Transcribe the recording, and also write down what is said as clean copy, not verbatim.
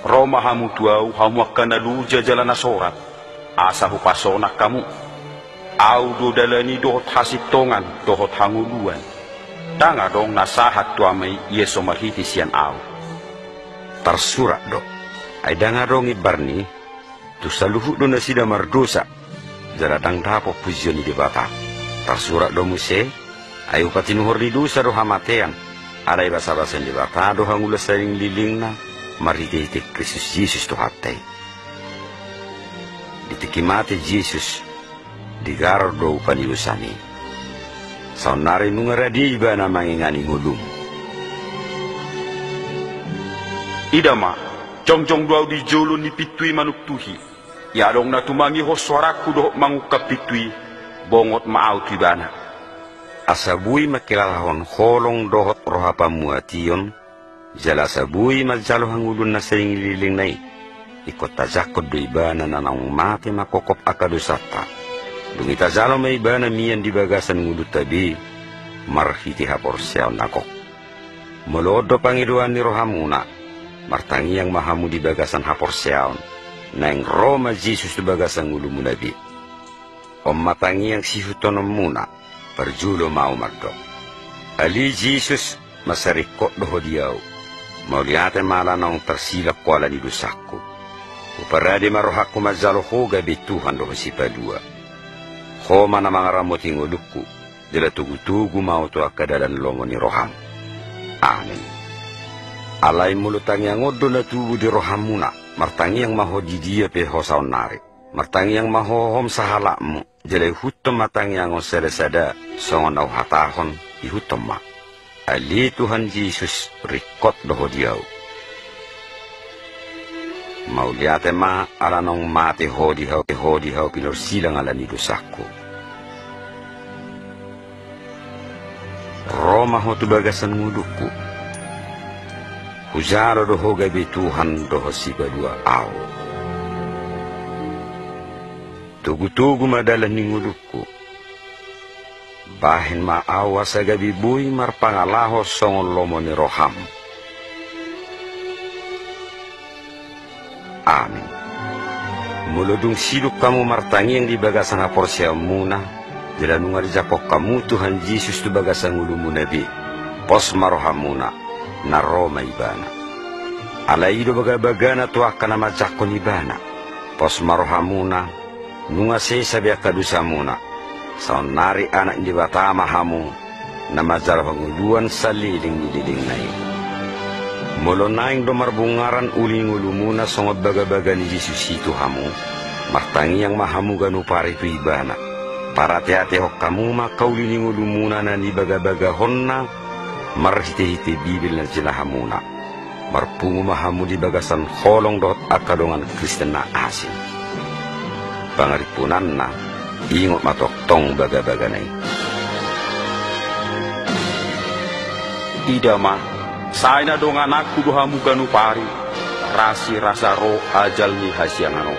Roma hamu tuau hamu akan alu jajalan asorat. Asa hupasona kamu. Au do dalani dohot hasitongan dohot hanguluan. Danga dong nasahat tuamai ia somarhiti sian au. Tersurat do. Ay danga dong ibarni. Tu saluhu do nasida mardosa. Jaradang dapo pujian di bata. Tersurat do muse. Ayo patinuhor di dosa do hamatean. Ada basa-basa di bata do hangula saling lilingna. Marhiti Kristus Yesus do hatai. Ditikimati Yesus. Digarar do panilusani. Saunari nungaradi iba na mangingani ngulum. Idama, jongjong duau di jolo ni pitui manuk tuhi. Ya dong na tumangi ho suaraku do mangukap pitui. Bongot maau tibana. Asabui makilalahon holong dohot rohapa muation. Jala sabui majalo hangulun na sering liling nai. Ikot tajakot do ibana na naung mati makokop akadusata. Dungita jalo may ibana miyan di bagasan ngulut tabi. Marhiti hapor siyaw nakok. Molodo pangiduan ni rohamuna. Martangi yang mahamu di bagasan hapor siyaw. Naing Roma Jesus di bagasan ngulu munabi. Om matangi yang sihutonom muna. Perjulo mau magdok. Ali Jesus masarikot doho diyaw. Mauliate malanong tersilak kuala ni dusakku. Uparade marohakku mazalo hoga bituhan doho si padua. Homa na mga ramoting ulukku. Dila tugu-tugu mau to akadalan longo ni roham. Amin. Alay mulutang yang odo na tubu di roham muna. Martangi yang maho di dia pe hosaon nari. Martangi yang maho hom sahalakmu. Dila hutom matangi yang osere-sada. Songon au hatahon ihutom ma. Ali Tuhan Yesus rikot doho diyaw. Mauliate ma alanong mati hodihaw pinursilang ala ni dosakku. Roma ho tu bagasan ngudukku. Hujaro doho gabi Tuhan doho si badua au. Tugu-tugu madalah ni ngudukku. Bahin maawa sa gabi buhi marpangalaho songon lomo ni roham. Amin. Muludung siluk kamu martangi yang di bagasan hapor siya muna. Jala nungar japok kamu Tuhan Yesus tu bagasan ulu munabi. Pos maroham muna. Na Roma ibana. Alaido baga-bagana tu akan nama jakon ibana. Pos maroham muna. Nunga sesa biak kadusa muna. Saun nari anak di batama hamu. Nama jarah penguluan saliling nililing naik. Molo naing do marbungaran uling ulumuna songot baga-baga ni Yesus itu hamu. Martangi yang mahamu ganu pari tu ibana. Para te-ate hok kamu makaulining ulumuna na ni baga-baga honna. Marhite-hite bibil na sila hamuna. Marpungu mahamu di bagasan holong dot akadongan Kristen na asin. Pangaripunan na ingot matoktong baga-baga na Idama. Saya na dong anakku dohamu ganu pari. Rasi rasa roh ajal ni hasyangano.